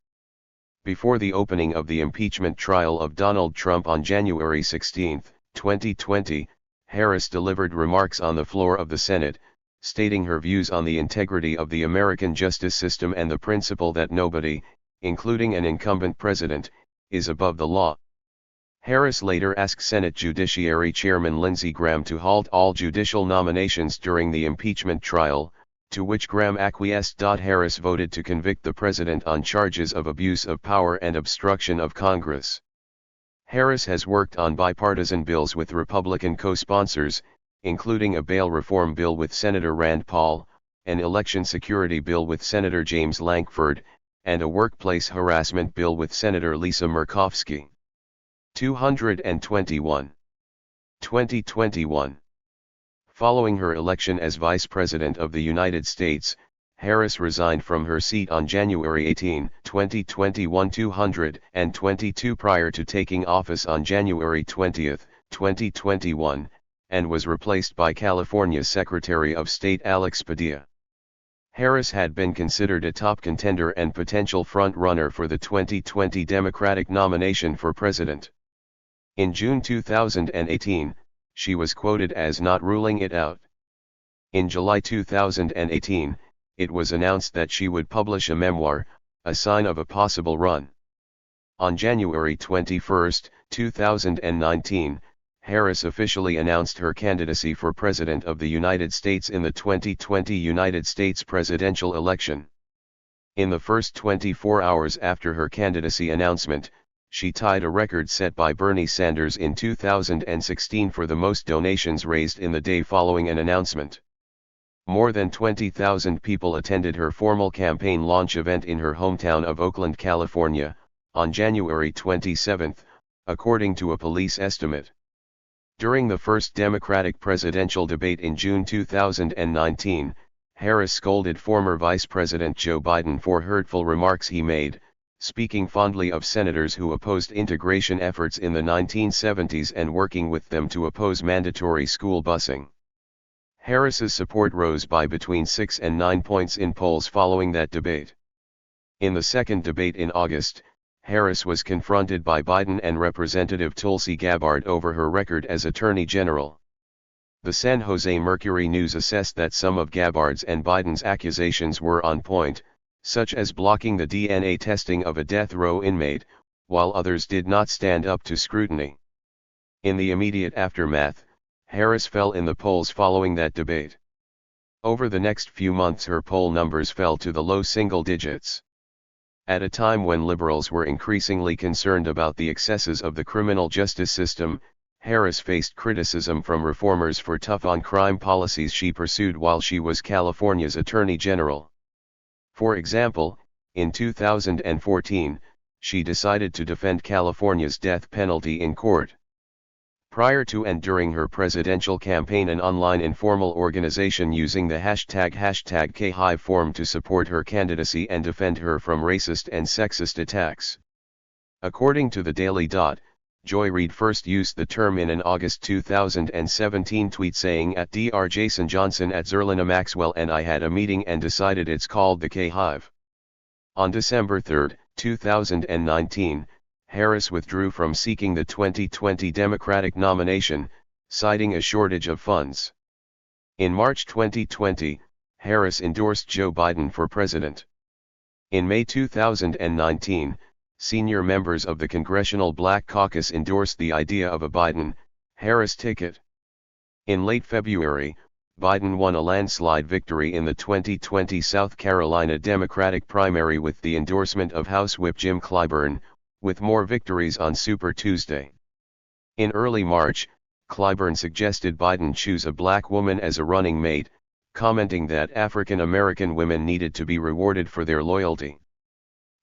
Before the opening of the impeachment trial of Donald Trump on January 16, 2020, Harris delivered remarks on the floor of the Senate, stating her views on the integrity of the American justice system and the principle that nobody, including an incumbent president, is above the law. Harris later asked Senate Judiciary Chairman Lindsey Graham to halt all judicial nominations during the impeachment trial, to which Graham acquiesced. Harris voted to convict the president on charges of abuse of power and obstruction of Congress. Harris has worked on bipartisan bills with Republican co-sponsors, including a bail reform bill with Senator Rand Paul, an election security bill with Senator James Lankford, and a workplace harassment bill with Senator Lisa Murkowski. 221. 2021. Following her election as Vice President of the United States, Harris resigned from her seat on January 18, 2021. 222 prior to taking office on January 20, 2021, and was replaced by California Secretary of State Alex Padilla. Harris had been considered a top contender and potential front-runner for the 2020 Democratic nomination for president. In June 2018, she was quoted as not ruling it out. In July 2018, it was announced that she would publish a memoir, a sign of a possible run. On January 21, 2019, Harris officially announced her candidacy for President of the United States in the 2020 United States presidential election. In the first 24 hours after her candidacy announcement, she tied a record set by Bernie Sanders in 2016 for the most donations raised in the day following an announcement. More than 20,000 people attended her formal campaign launch event in her hometown of Oakland, California, on January 27, according to a police estimate. During the first Democratic presidential debate in June 2019, Harris scolded former Vice President Joe Biden for hurtful remarks he made, speaking fondly of senators who opposed integration efforts in the 1970s and working with them to oppose mandatory school busing. Harris's support rose by between 6 and 9 points in polls following that debate. In the second debate in August, Harris was confronted by Biden and Representative Tulsi Gabbard over her record as Attorney General. The San Jose Mercury News assessed that some of Gabbard's and Biden's accusations were on point, such as blocking the DNA testing of a death row inmate, while others did not stand up to scrutiny. In the immediate aftermath, Harris fell in the polls following that debate. Over the next few months her poll numbers fell to the low single digits. At a time when liberals were increasingly concerned about the excesses of the criminal justice system, Harris faced criticism from reformers for tough-on-crime policies she pursued while she was California's Attorney General. For example, in 2014, she decided to defend California's death penalty in court. Prior to and during her presidential campaign, an online informal organization using the hashtag #KHive formed to support her candidacy and defend her from racist and sexist attacks. According to the Daily Dot, Joy Reid first used the term in an August 2017 tweet saying @Dr. Jason Johnson @Zerlina Maxwell and I had a meeting and decided it's called the K-Hive. On December 3, 2019, Harris withdrew from seeking the 2020 Democratic nomination, citing a shortage of funds. In March 2020, Harris endorsed Joe Biden for president. In May 2019, senior members of the Congressional Black Caucus endorsed the idea of a Biden-Harris ticket. In late February, Biden won a landslide victory in the 2020 South Carolina Democratic primary with the endorsement of House Whip Jim Clyburn, with more victories on Super Tuesday. In early March, Clyburn suggested Biden choose a black woman as a running mate, commenting that African American women needed to be rewarded for their loyalty.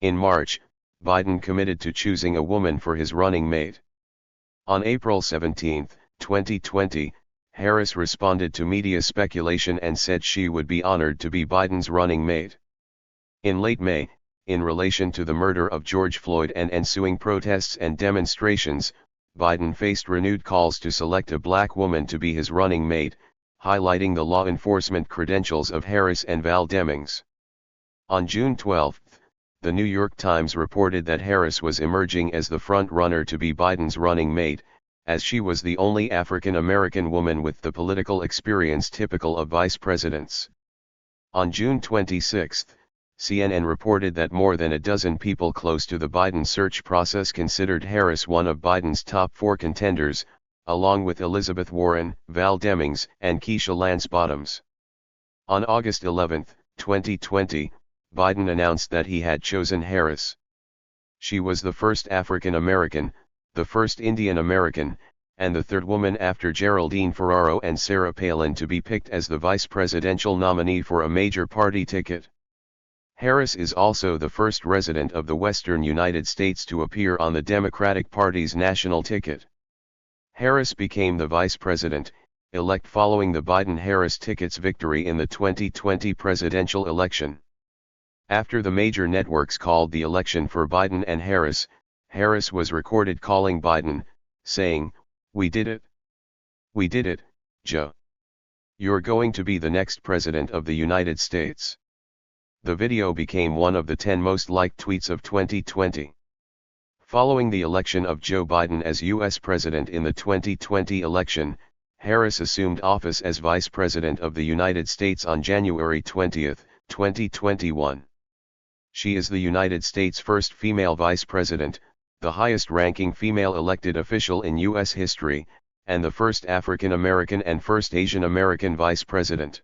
In March, Biden committed to choosing a woman for his running mate. On April 17, 2020, Harris responded to media speculation and said she would be honored to be Biden's running mate. In late May, in relation to the murder of George Floyd and ensuing protests and demonstrations, Biden faced renewed calls to select a black woman to be his running mate, highlighting the law enforcement credentials of Harris and Val Demings. On June 12, the New York Times reported that Harris was emerging as the front-runner to be Biden's running mate, as she was the only African American woman with the political experience typical of vice presidents. On June 26, CNN reported that more than a dozen people close to the Biden search process considered Harris one of Biden's top 4 contenders, along with Elizabeth Warren, Val Demings, and Keisha Lance Bottoms. On August 11, 2020, Biden announced that he had chosen Harris. She was the first African American, the first Indian American, and the third woman after Geraldine Ferraro and Sarah Palin to be picked as the vice presidential nominee for a major party ticket. Harris is also the first resident of the western United States to appear on the Democratic Party's national ticket. Harris became the vice president-elect following the Biden-Harris ticket's victory in the 2020 presidential election. After the major networks called the election for Biden and Harris, Harris was recorded calling Biden, saying, "We did it. We did it, Joe. You're going to be the next president of the United States." The video became one of the 10 most liked tweets of 2020. Following the election of Joe Biden as U.S. President in the 2020 election, Harris assumed office as Vice President of the United States on January 20, 2021. She is the United States' first female vice president, the highest-ranking female elected official in U.S. history, and the first African American and first Asian American vice president.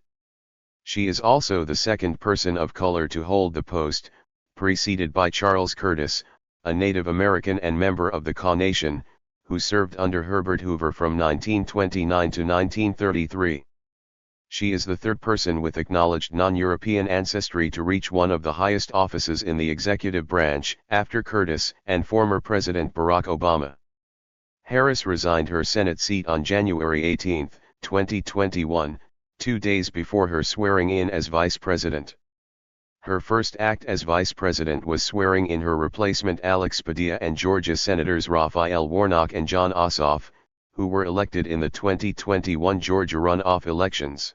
She is also the second person of color to hold the post, preceded by Charles Curtis, a Native American and member of the Kaw Nation, who served under Herbert Hoover from 1929 to 1933. She is the third person with acknowledged non-European ancestry to reach one of the highest offices in the executive branch, after Curtis and former President Barack Obama. Harris resigned her Senate seat on January 18, 2021, 2 days before her swearing in as vice president. Her first act as vice president was swearing in her replacement Alex Padilla and Georgia Senators Raphael Warnock and John Ossoff, who were elected in the 2021 Georgia runoff elections.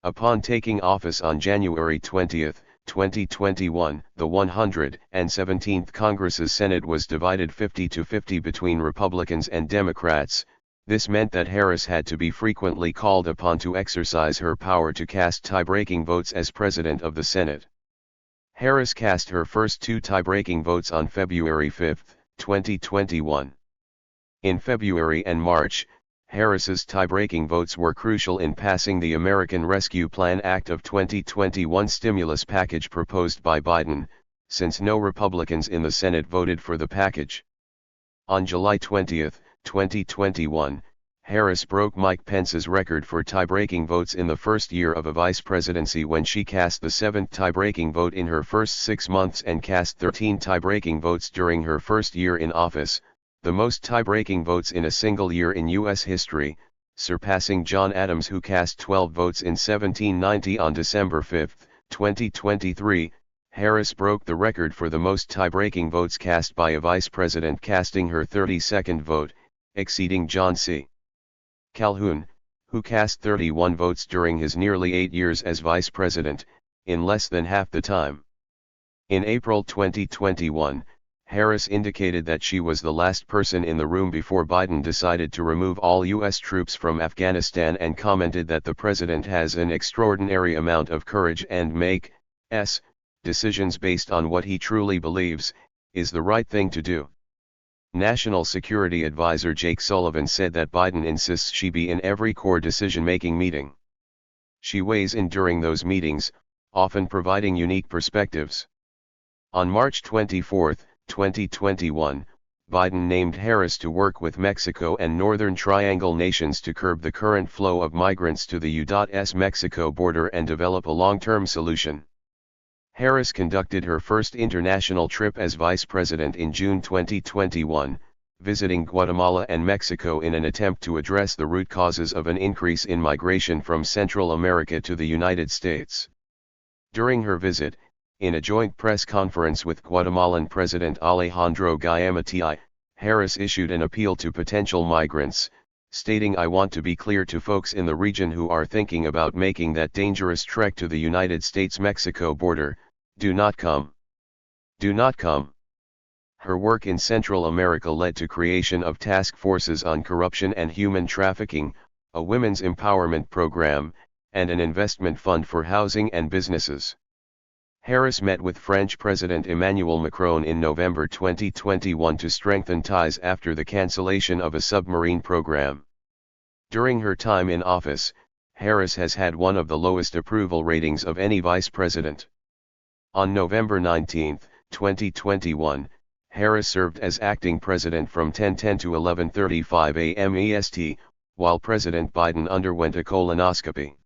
Upon taking office on January 20, 2021, the 117th Congress's Senate was divided 50-50 between Republicans and Democrats. This meant that Harris had to be frequently called upon to exercise her power to cast tie-breaking votes as President of the Senate. Harris cast her first 2 tie-breaking votes on February 5, 2021. In February and March, Harris's tie-breaking votes were crucial in passing the American Rescue Plan Act of 2021 stimulus package proposed by Biden, since no Republicans in the Senate voted for the package. On July 20, 2021, Harris broke Mike Pence's record for tie-breaking votes in the first year of a vice presidency when she cast the 7th tie-breaking vote in her first 6 months and cast 13 tie-breaking votes during her first year in office, the most tie-breaking votes in a single year in U.S. history, surpassing John Adams, who cast 12 votes in 1790. On December 5, 2023, Harris broke the record for the most tie-breaking votes cast by a vice president, casting her 32nd vote, exceeding John C. Calhoun, who cast 31 votes during his nearly 8 years as vice president, in less than half the time. In April 2021, Harris indicated that she was the last person in the room before Biden decided to remove all U.S. troops from Afghanistan, and commented that the president has an extraordinary amount of courage and makes decisions based on what he truly believes is the right thing to do. National Security Advisor Jake Sullivan said that Biden insists she be in every core decision-making meeting. She weighs in during those meetings, often providing unique perspectives. On March 24, 2021, Biden named Harris to work with Mexico and Northern Triangle nations to curb the current flow of migrants to the U.S. Mexico border and develop a long-term solution. Harris conducted her first international trip as vice president in June 2021, visiting Guatemala and Mexico in an attempt to address the root causes of an increase in migration from Central America to the United States. During her visit, in a joint press conference with Guatemalan President Alejandro Giammattei, Harris issued an appeal to potential migrants, stating, "I want to be clear to folks in the region who are thinking about making that dangerous trek to the United States-Mexico border, do not come. Do not come." Her work in Central America led to creation of task forces on corruption and human trafficking, a women's empowerment program, and an investment fund for housing and businesses. Harris met with French President Emmanuel Macron in November 2021 to strengthen ties after the cancellation of a submarine program. During her time in office, Harris has had one of the lowest approval ratings of any vice president. On November 19, 2021, Harris served as acting president from 10:10 to 11:35 a.m. EST, while President Biden underwent a colonoscopy.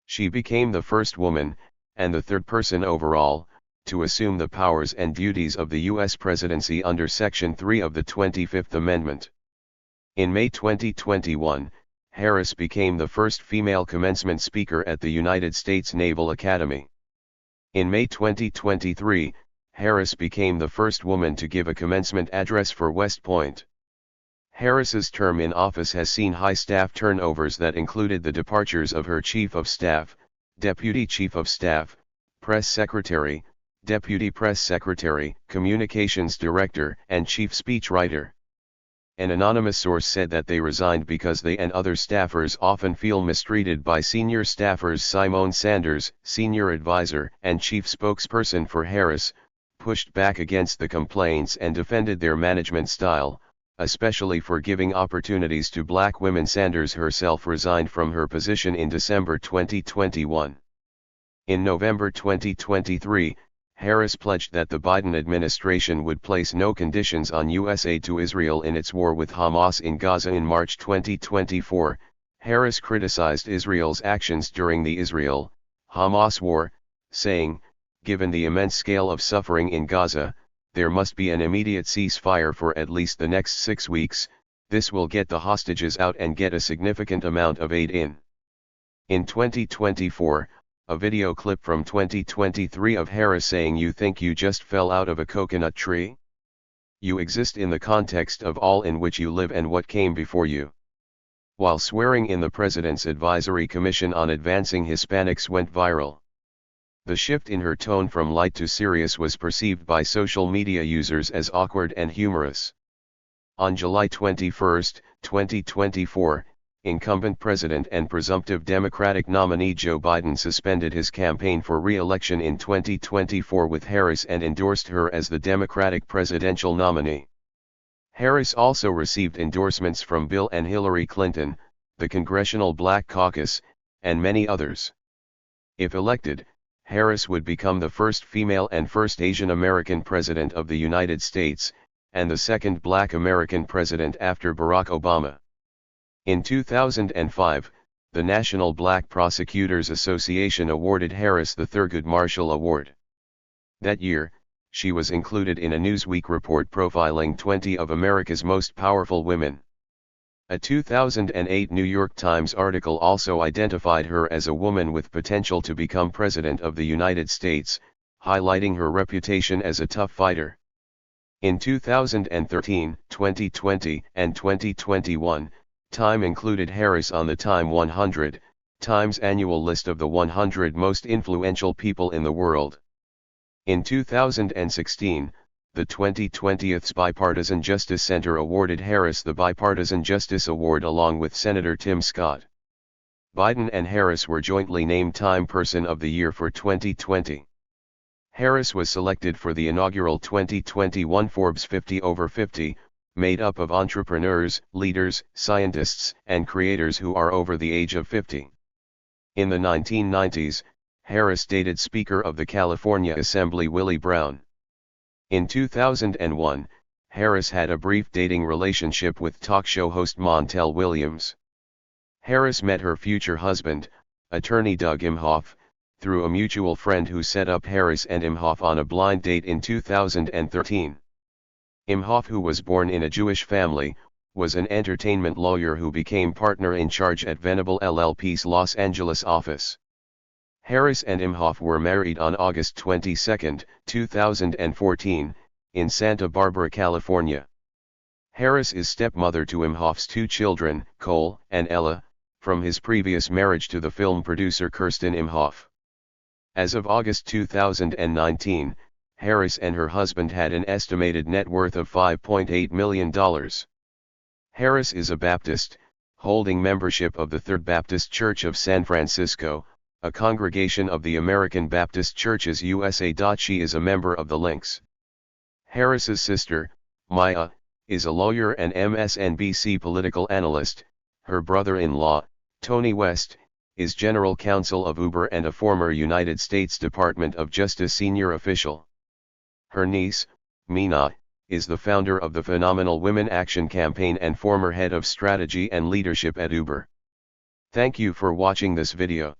She became the first woman, and the third person overall, to assume the powers and duties of the U.S. presidency under Section 3 of the 25th Amendment. In May 2021, Harris became the first female commencement speaker at the United States Naval Academy. In May 2023, Harris became the first woman to give a commencement address for West Point. Harris's term in office has seen high staff turnovers that included the departures of her Chief of Staff, Deputy Chief of Staff, Press Secretary, Deputy Press Secretary, Communications Director, and Chief Speechwriter. An anonymous source said that they resigned because they and other staffers often feel mistreated by senior staffers. Simone Sanders, senior advisor and chief spokesperson for Harris, pushed back against the complaints and defended their management style, especially for giving opportunities to black women. Sanders herself resigned from her position in December 2021. In November 2023, Harris pledged that the Biden administration would place no conditions on U.S. aid to Israel in its war with Hamas in Gaza. In March 2024, Harris criticized Israel's actions during the Israel-Hamas war, saying, "Given the immense scale of suffering in Gaza, there must be an immediate ceasefire for at least the next 6 weeks. This will get the hostages out and get a significant amount of aid in." In 2024, a video clip from 2023 of Harris saying, "You think you just fell out of a coconut tree? You exist in the context of all in which you live and what came before you." While swearing in, the President's Advisory Commission on Advancing Hispanics went viral. The shift in her tone from light to serious was perceived by social media users as awkward and humorous. On July 21, 2024, incumbent president and presumptive Democratic nominee Joe Biden suspended his campaign for re-election in 2024 with Harris and endorsed her as the Democratic presidential nominee. Harris also received endorsements from Bill and Hillary Clinton, the Congressional Black Caucus, and many others. If elected, Harris would become the first female and first Asian American president of the United States, and the second Black American president after Barack Obama. In 2005, the National Black Prosecutors Association awarded Harris the Thurgood Marshall Award. That year, she was included in a Newsweek report profiling 20 of America's most powerful women. A 2008 New York Times article also identified her as a woman with potential to become President of the United States, highlighting her reputation as a tough fighter. In 2013, 2020, and 2021, Time included Harris on the Time 100, Time's annual list of the 100 most influential people in the world. In 2016, the 2020 Bipartisan Justice Center awarded Harris the Bipartisan Justice Award along with Senator Tim Scott. Biden and Harris were jointly named Time Person of the Year for 2020. Harris was selected for the inaugural 2021 Forbes 50 over 50, made up of entrepreneurs, leaders, scientists, and creators who are over the age of 50. In the 1990s, Harris dated Speaker of the California Assembly Willie Brown. In 2001, Harris had a brief dating relationship with talk show host Montel Williams. Harris met her future husband, attorney Doug Imhoff, through a mutual friend who set up Harris and Imhoff on a blind date in 2013. Imhoff, who was born in a Jewish family, was an entertainment lawyer who became partner in charge at Venable LLP's Los Angeles office. Harris and Imhoff were married on August 22, 2014, in Santa Barbara, California. Harris is stepmother to Imhoff's two children, Cole and Ella, from his previous marriage to the film producer Kirsten Imhoff. As of August 2019, Harris and her husband had an estimated net worth of $5.8 million. Harris is a Baptist, holding membership of the Third Baptist Church of San Francisco, a congregation of the American Baptist Churches USA. She is a member of the Lynx. Harris's sister, Maya, is a lawyer and MSNBC political analyst. Her brother-in-law, Tony West, is general counsel of Uber and a former United States Department of Justice senior official. Her niece, Mina, is the founder of the Phenomenal Women Action Campaign and former head of strategy and leadership at Uber. Thank you for watching this video.